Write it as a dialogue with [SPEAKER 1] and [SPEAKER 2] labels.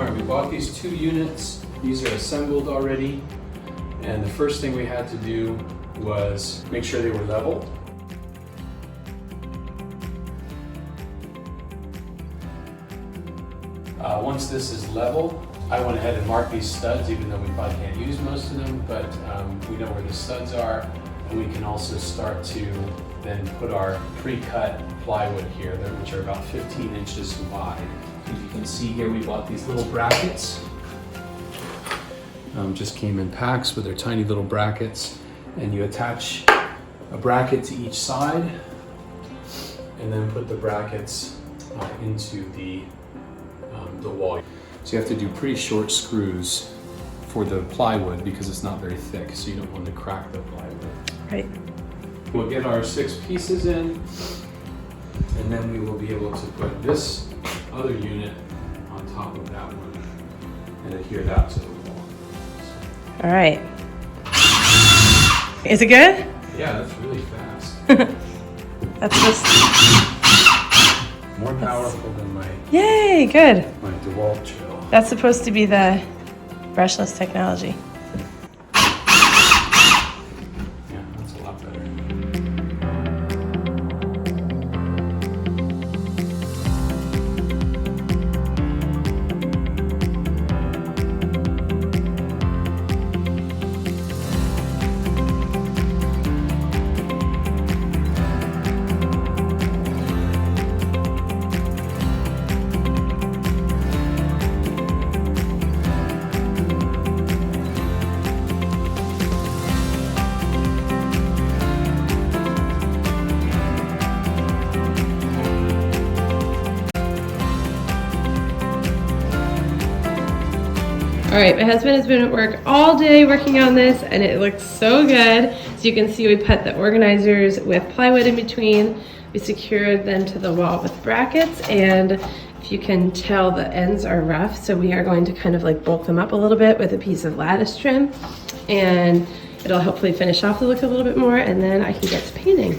[SPEAKER 1] All right, we bought these 2 units. These are assembled already. And the first thing we had to do was make sure they were level. Once this is level, I went ahead and marked these studs, even though we probably can't use most of them, but we know where the studs are, and we can also start to then put our pre-cut plywood here, which are about 15 inches wide. As you can see here, we bought these little brackets. Just came in packs with their tiny little brackets, and you attach a bracket to each side, and then put the brackets into the wall. So you have to do pretty short screws for the plywood because it's not very thick, so you don't want to crack the plywood.
[SPEAKER 2] Right.
[SPEAKER 1] We'll get our 6 pieces in, and then we will be able to put this other unit on top of that one and adhere that to the wall.
[SPEAKER 2] All right. Is it good?
[SPEAKER 1] Yeah, that's really fast.
[SPEAKER 2] That's just...
[SPEAKER 1] More powerful than my
[SPEAKER 2] Yay, good.
[SPEAKER 1] DeWalt drill.
[SPEAKER 2] That's supposed to be the brushless technology.
[SPEAKER 1] Yeah, that's a lot better.
[SPEAKER 2] All right, my husband has been at work all day working on this, and it looks so good. So you can see we put the organizers with plywood in between. We secured them to the wall with brackets, and if you can tell, the ends are rough, so we are going to kind of like bulk them up a little bit with a piece of lattice trim, and it'll hopefully finish off the look a little bit more, and then I can get to painting.